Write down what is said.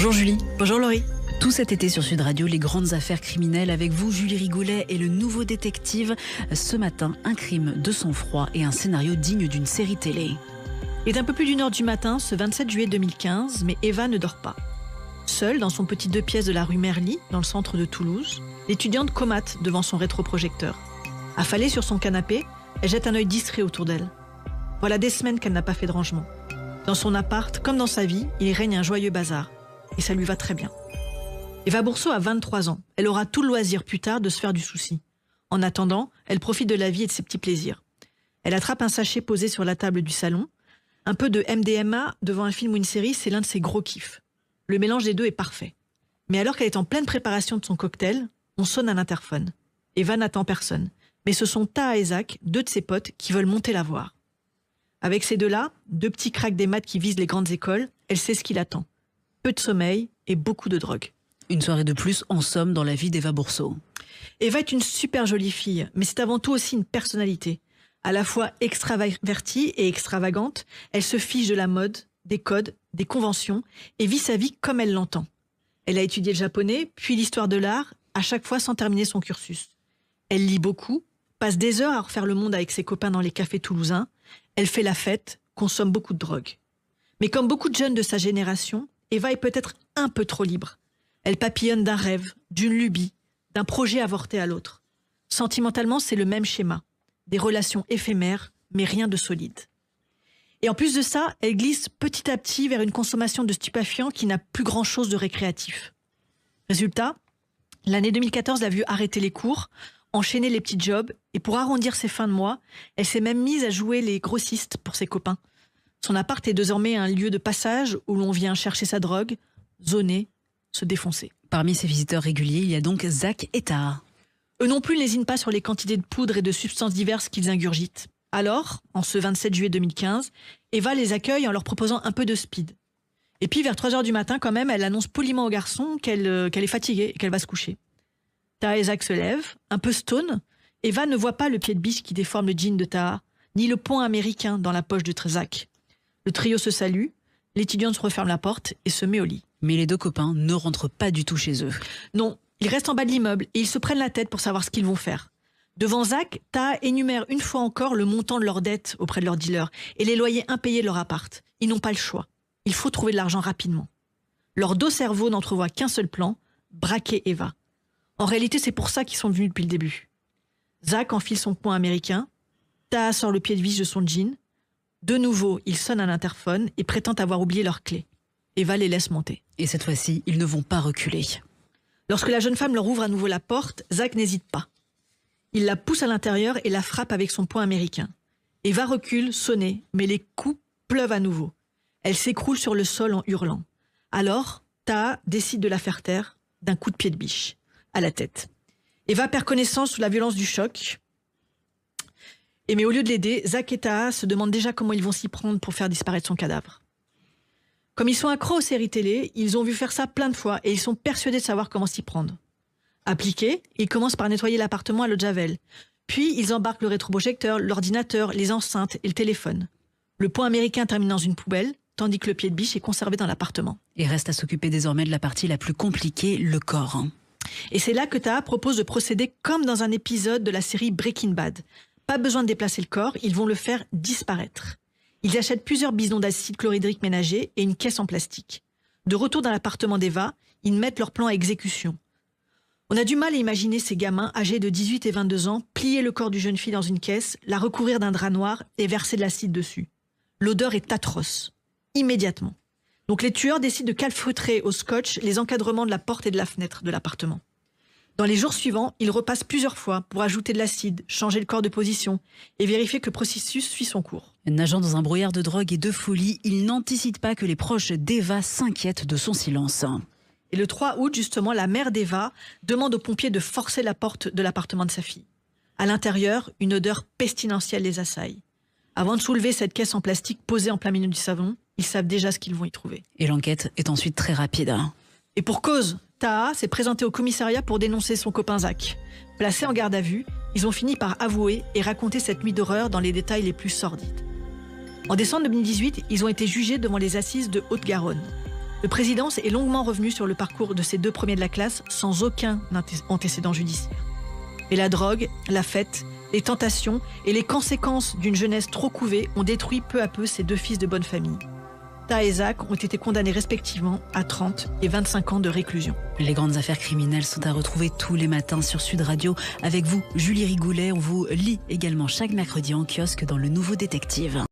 Bonjour Julie. Bonjour Laurie. Tout cet été sur Sud Radio, les grandes affaires criminelles avec vous, Julie Rigoulet et le nouveau détective. Ce matin, un crime de sang-froid et un scénario digne d'une série télé. Il est un peu plus d'1h du matin, ce 27 juillet 2015, mais Eva ne dort pas. Seule, dans son petit 2 pièces de la rue Merly, dans le centre de Toulouse, l'étudiante comate devant son rétroprojecteur. Affalée sur son canapé, elle jette un œil distrait autour d'elle. Voilà des semaines qu'elle n'a pas fait de rangement. Dans son appart, comme dans sa vie, il règne un joyeux bazar. Et ça lui va très bien. Eva Bourseau a 23 ans. Elle aura tout le loisir plus tard de se faire du souci. En attendant, elle profite de la vie et de ses petits plaisirs. Elle attrape un sachet posé sur la table du salon. Un peu de MDMA devant un film ou une série, c'est l'un de ses gros kiffs. Le mélange des deux est parfait. Mais alors qu'elle est en pleine préparation de son cocktail, on sonne à l'interphone. Eva n'attend personne. Mais ce sont Taha et Zach, 2 de ses potes, qui veulent monter la voir. Avec ces deux-là, 2 petits cracks des maths qui visent les grandes écoles, elle sait ce qui l'attend. Peu de sommeil et beaucoup de drogue. Une soirée de plus, en somme, dans la vie d'Eva Bourseau. Eva est une super jolie fille, mais c'est avant tout aussi une personnalité. À la fois extravertie et extravagante, elle se fiche de la mode, des codes, des conventions et vit sa vie comme elle l'entend. Elle a étudié le japonais, puis l'histoire de l'art, à chaque fois sans terminer son cursus. Elle lit beaucoup, passe des heures à refaire le monde avec ses copains dans les cafés toulousains. Elle fait la fête, consomme beaucoup de drogue. Mais comme beaucoup de jeunes de sa génération, Eva est peut-être un peu trop libre. Elle papillonne d'un rêve, d'une lubie, d'un projet avorté à l'autre. Sentimentalement, c'est le même schéma. Des relations éphémères, mais rien de solide. Et en plus de ça, elle glisse petit à petit vers une consommation de stupéfiants qui n'a plus grand-chose de récréatif. Résultat, l'année 2014 l'a vue arrêter les cours, enchaîner les petits jobs, et pour arrondir ses fins de mois, elle s'est même mise à jouer les grossistes pour ses copains. Son appart est désormais un lieu de passage où l'on vient chercher sa drogue, zoner, se défoncer. Parmi ses visiteurs réguliers, il y a donc Zach et Taha. Eux non plus n'hésitent pas sur les quantités de poudre et de substances diverses qu'ils ingurgitent. Alors, en ce 27 juillet 2015, Eva les accueille en leur proposant un peu de speed. Et puis, vers 3h du matin, quand même, elle annonce poliment aux garçons qu'elle est fatiguée et qu'elle va se coucher. Taha et Zach se lèvent, un peu stone. Eva ne voit pas le pied de biche qui déforme le jean de Taha, ni le poing américain dans la poche de Zach. Le trio se salue, l'étudiante referme la porte et se met au lit. Mais les 2 copains ne rentrent pas du tout chez eux. Non, ils restent en bas de l'immeuble et ils se prennent la tête pour savoir ce qu'ils vont faire. Devant Zach, Taha énumère une fois encore le montant de leurs dettes auprès de leur dealer et les loyers impayés de leur appart. Ils n'ont pas le choix. Il faut trouver de l'argent rapidement. Leurs 2 cerveaux n'entrevoient qu'un seul plan, braquer Eva. En réalité, c'est pour ça qu'ils sont venus depuis le début. Zach enfile son poing américain. Taha sort le pied de biche de son jean. De nouveau, ils sonnent à l'interphone et prétendent avoir oublié leurs clés. Eva les laisse monter. Et cette fois-ci, ils ne vont pas reculer. Lorsque la jeune femme leur ouvre à nouveau la porte, Zach n'hésite pas. Il la pousse à l'intérieur et la frappe avec son poing américain. Eva recule, sonnée, mais les coups pleuvent à nouveau. Elle s'écroule sur le sol en hurlant. Alors, Taha décide de la faire taire d'un coup de pied de biche à la tête. Eva perd connaissance sous la violence du choc. Mais au lieu de l'aider, Zach et Taha se demandent déjà comment ils vont s'y prendre pour faire disparaître son cadavre. Comme ils sont accros aux séries télé, ils ont vu faire ça plein de fois et ils sont persuadés de savoir comment s'y prendre. Appliqués, ils commencent par nettoyer l'appartement à l'eau de javel. Puis, ils embarquent le rétroprojecteur, l'ordinateur, les enceintes et le téléphone. Le poing américain termine dans une poubelle, tandis que le pied de biche est conservé dans l'appartement. Et reste à s'occuper désormais de la partie la plus compliquée, le corps. Et c'est là que Taha propose de procéder comme dans un épisode de la série Breaking Bad. Pas besoin de déplacer le corps, ils vont le faire disparaître. Ils achètent plusieurs bidons d'acide chlorhydrique ménager et une caisse en plastique. De retour dans l'appartement d'Eva, ils mettent leur plan à exécution. On a du mal à imaginer ces gamins âgés de 18 et 22 ans plier le corps du jeune fille dans une caisse, la recouvrir d'un drap noir et verser de l'acide dessus. L'odeur est atroce. Immédiatement. Donc les tueurs décident de calfeutrer au scotch les encadrements de la porte et de la fenêtre de l'appartement. Dans les jours suivants, ils repassent plusieurs fois pour ajouter de l'acide, changer le corps de position et vérifier que le processus suit son cours. Nageant dans un brouillard de drogue et de folie, il n'anticipe pas que les proches d'Eva s'inquiètent de son silence. Et le 3 août, justement, la mère d'Eva demande aux pompiers de forcer la porte de l'appartement de sa fille. À l'intérieur, une odeur pestilentielle les assaille. Avant de soulever cette caisse en plastique posée en plein milieu du salon, ils savent déjà ce qu'ils vont y trouver. Et l'enquête est ensuite très rapide. Et pour cause, Taha s'est présentée au commissariat pour dénoncer son copain Zach. Placés en garde à vue, ils ont fini par avouer et raconter cette nuit d'horreur dans les détails les plus sordides. En décembre 2018, ils ont été jugés devant les assises de Haute-Garonne. Le président est longuement revenu sur le parcours de ses 2 premiers de la classe sans aucun antécédent judiciaire. Et la drogue, la fête, les tentations et les conséquences d'une jeunesse trop couvée ont détruit peu à peu ces 2 fils de bonne famille. Ta et Zach ont été condamnés respectivement à 30 et 25 ans de réclusion. Les grandes affaires criminelles sont à retrouver tous les matins sur Sud Radio. Avec vous, Julie Rigoulet, on vous lit également chaque mercredi en kiosque dans Le Nouveau Détective.